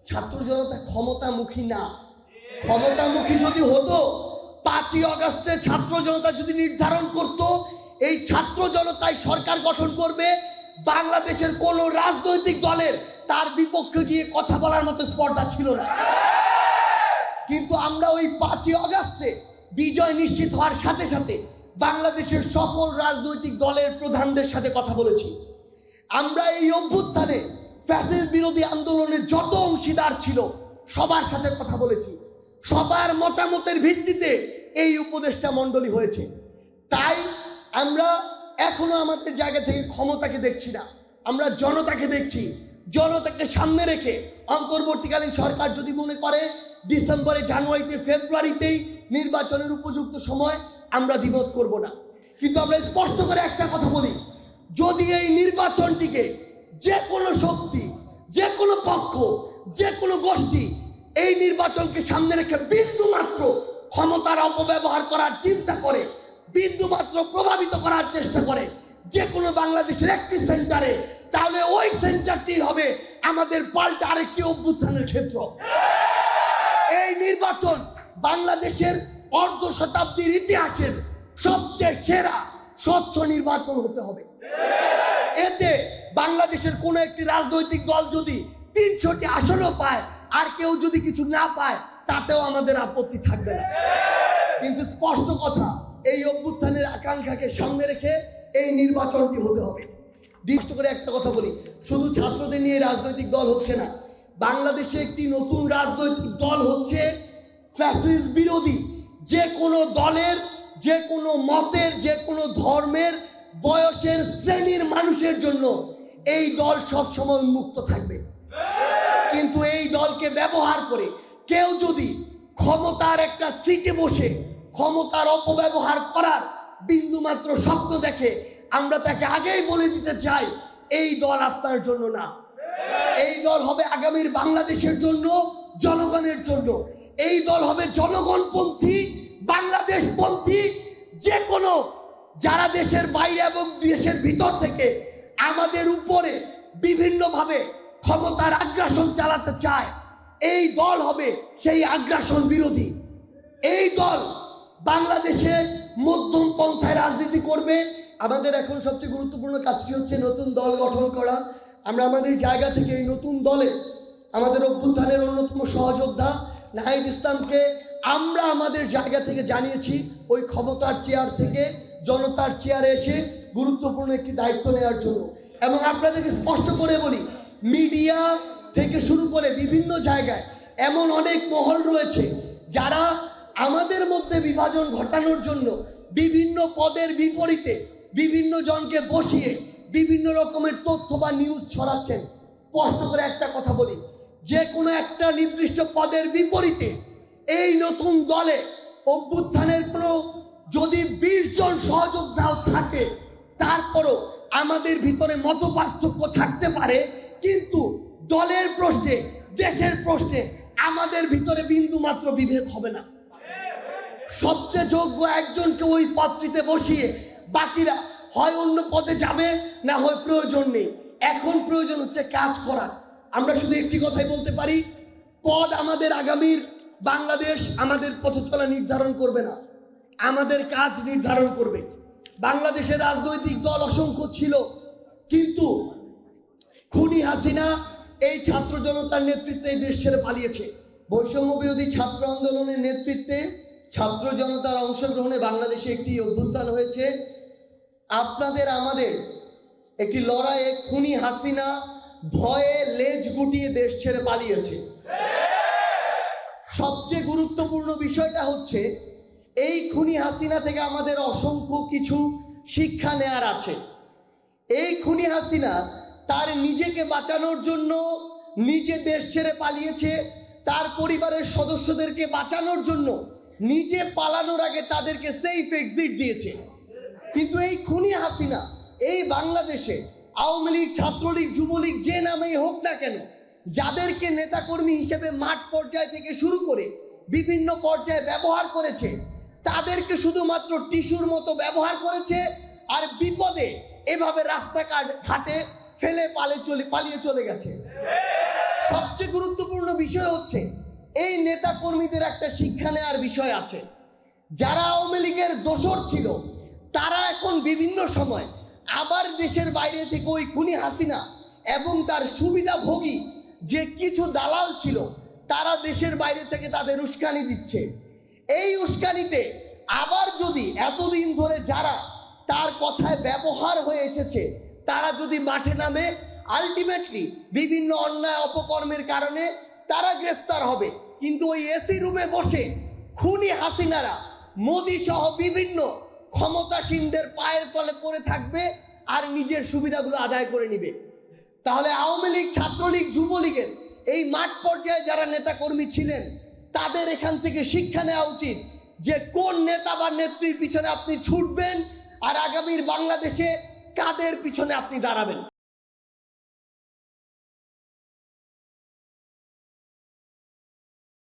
ছাত্র জনতা ক্ষমতামুখী না। ক্ষমতামুখী যদি হতো 5ই আগস্টে ছাত্র জনতা যদি নির্ধারণ করত এই ছাত্র জনতাই সরকার গঠন করবে, বাংলাদেশের কোন রাজনৈতিক দলের তার বিপক্ষে গিয়ে কথা বলার মতো স্পর্ধা ছিল না। কিন্তু আমরা ওই 5ই আগস্টে বিজয় নিশ্চিত হওয়ার সাথে সাথে বাংলাদেশের সকল রাজনৈতিক দলের প্রধানদের সাথে কথা বলেছি। আমরা এই অভ্যুত্থানে ফ্যাসিস্ট বিরোধী আন্দোলনের যত অংশীদার ছিল সবার সাথে কথা বলেছি। সবার মতামতের ভিত্তিতে এই উপদেষ্টা মণ্ডলী হয়েছে। তাই আমরা এখনো আমাদের জায়গা থেকে ক্ষমতাকে দেখছি না, আমরা জনতাকে দেখছি। জনতাকে সামনে রেখে অন্তর্বর্তীকালীন সরকার যদি মনে করে ডিসেম্বরে, জানুয়ারিতে, ফেব্রুয়ারিতেই নির্বাচনের উপযুক্ত সময়, আমরা দ্বিমত করব না। কিন্তু আমরা স্পষ্ট করে একটা কথা বলি, যদি এই নির্বাচনটিকে যে কোনো শক্তি, যে কোনো পক্ষ, যে কোনো গোষ্ঠী এই নির্বাচনকে সামনে রেখে বিন্দু মাত্র ক্ষমতার অপব্যবহার করার চিন্তা করে, বিন্দু মাত্র প্রভাবিত করার চেষ্টা করে যে কোনো বাংলাদেশের একটি সেন্টারে, তাহলে ওই সেন্টারটি হবে আমাদের পাল্টা আরেকটি অভ্যুত্থানের ক্ষেত্র। এই নির্বাচন বাংলাদেশের অর্ধ শতাব্দীর ইতিহাসের সবচেয়ে সেরা স্বচ্ছ নির্বাচন হতে হবে। এতে বাংলাদেশের কোন একটি রাজনৈতিক দল যদি 300টি আসনও পায় আর কেউ যদি কিছু না পায় তাতেও আমাদের আপত্তি থাকবে না। কিন্তু স্পষ্ট কথা, এই অভ্যুত্থানের আকাঙ্ক্ষাকে সামনে রেখে এই নির্বাচনটি হতে হবে। স্পষ্ট করে একটা কথা বলি, শুধু ছাত্রদের নিয়ে রাজনৈতিক দল হচ্ছে না, বাংলাদেশে একটি নতুন রাজনৈতিক দল হচ্ছে ফ্যাসিস্ট বিরোধী। যে কোনো দলের, যে কোনো মতের, যে কোনো ধর্মের, বয়সের, শ্রেণীর মানুষের জন্য এই দল সবসময় উন্মুক্ত থাকবে। কিন্তু এই দলকে ব্যবহার করে কেউ যদি ক্ষমতার একটা সিটে বসে ক্ষমতার অপব্যবহার করার বিন্দুমাত্র স্বপ্ন দেখে, আমরা তাকে আগেই বলে দিতে চাই এই দল আপনার জন্য না। এই দল হবে আগামীর বাংলাদেশের জন্য, জনগণের জন্য। এই দল হবে জনগণপন্থী, বাংলাদেশপন্থী। যে কোনো যারা দেশের বাইরে এবং দেশের ভিতর থেকে আমাদের উপরে বিভিন্নভাবে ক্ষমতার আগ্রাসন চালাতে চায়, এই দল হবে সেই আগ্রাসন বিরোধী। এই দল বাংলাদেশে মধ্যম পন্থায় রাজনীতি করবে। আমাদের এখন সবচেয়ে গুরুত্বপূর্ণ কাজটি হচ্ছে নতুন দল গঠন করা। আমরা আমাদের জায়গা থেকে এই নতুন দলে আমাদের অভ্যুত্থানের অন্যতম সহযোদ্ধা নাহিদ ইসলামকে আমরা আমাদের জায়গা থেকে জানিয়েছি ওই ক্ষমতার চেয়ার থেকে জনতার চেয়ারে এসে গুরুত্বপূর্ণ একটি দায়িত্ব নেওয়ার জন্য। এবং আপনাদেরকে স্পষ্ট করে বলি, মিডিয়া থেকে শুরু করে বিভিন্ন জায়গায় এমন অনেক মহল রয়েছে যারা আমাদের মধ্যে বিভাজন ঘটানোর জন্য বিভিন্ন পদের বিপরীতে বিভিন্ন জনকে বসিয়ে বিভিন্ন রকমের তথ্য বা নিউজ ছড়াচ্ছেন। স্পষ্ট করে একটা কথা বলি, যে কোনো একটা নির্দিষ্ট পদের বিপরীতে এই নতুন দলে অভ্যুত্থানের কোনো যদি 20 জন সহযোদ্ধাও থাকে, তারপরও আমাদের ভিতরে মত পার্থক্য থাকতে পারে, কিন্তু দলের প্রশ্নে, দেশের প্রশ্নে আমাদের ভিতরে বিন্দু মাত্র বিভেদ হবে না। সবচেয়ে যোগ্য একজনকে ওই পদটিতে বসিয়ে বাকিরা হয় অন্য পদে যাবে, না হয় প্রয়োজন নেই। এখন প্রয়োজন হচ্ছে কাজ করার। আমরা শুধু একটি কথাই বলতে পারি, পদ আমাদের আগামীর বাংলাদেশ, আমাদের পথ চলা নির্ধারণ করবে না, আমাদের কাজ নির্ধারণ করবে। বাংলাদেশের রাজনৈতিক দল অসংখ্য ছিল, কিন্তু খুনি হাসিনা এই ছাত্র জনতার নেতৃত্বে দেশ ছেড়ে পালিয়েছে। বৈষম্য বিরোধী ছাত্র আন্দোলনের নেতৃত্বে ছাত্র জনতার অংশগ্রহণে বাংলাদেশে একটি অভ্যুত্থান হয়েছে। আপনাদের আমাদের একটি লড়াইয়ে খুনি হাসিনা ভয়ে লেজ গুটিয়ে দেশ ছেড়ে পালিয়েছে। সবচেয়ে গুরুত্বপূর্ণ বিষয়টা হচ্ছে এই খুনি হাসিনা থেকে আমাদের অসংখ্য কিছু শিক্ষা নেয়ার আছে। এই খুনি হাসিনা তার নিজেকে বাঁচানোর জন্য নিজে দেশ ছেড়ে পালিয়েছে, তার পরিবারের সদস্যদেরকে বাঁচানোর জন্য নিজে পালানোর আগে তাদেরকে সেফ এক্সিট দিয়েছে। কিন্তু এই খুনি হাসিনা এই বাংলাদেশে আওয়ামী লীগ, ছাত্রলীগ, যুবলীগ যে নামেই হোক না কেন, যাদেরকে নেতাকর্মী হিসেবে মাঠ পর্যায় থেকে শুরু করে বিভিন্ন পর্যায়ে ব্যবহার করেছে, তাদেরকে শুধুমাত্র টিস্যুর মতো ব্যবহার করেছে, আর বিপদে এভাবে রাস্তাঘাটে ফেলে পালিয়ে চলে গেছে। সবচেয়ে গুরুত্বপূর্ণ বিষয় হচ্ছে এই নেতা কর্মীদের একটা শিক্ষা নেওয়ার বিষয় আছে। যারা আওয়ামী লীগের দোসর ছিল তারা এখন বিভিন্ন সময় আবার দেশের বাইরে থেকে ওই খুনি হাসিনা এবং তার সুবিধাভোগী যে কিছু দালাল ছিল তারা দেশের বাইরে থেকে তাদের উস্কানি দিচ্ছে। এই উস্কানিতে আবার যদি এতদিন ধরে যারা তার কথায় ব্যবহার হয়ে এসেছে তারা যদি মাঠে নামে, আলটিমেটলি বিভিন্ন অন্যায় অপকর্মের কারণে তারা গ্রেফতার হবে। কিন্তু ওই এসি রুমে বসে খুনি হাসিনারা মোদি সহ বিভিন্ন ক্ষমতাসীনদের পায়ের তলে পড়ে থাকবে আর নিজের সুবিধাগুলো আদায় করে নিবে। তাহলে আওয়ামী লীগ, ছাত্রলীগ, যুবলীগের এই মাঠ পর্যায়ে যারা নেতাকর্মী ছিলেন তাদের এখান থেকে শিক্ষা নেওয়া উচিত যে কোন নেতা বা নেত্রীর পিছনে আপনি ছুটবেন আর আগামীর বাংলাদেশে কাদের পিছনে আপনি দাঁড়াবেন।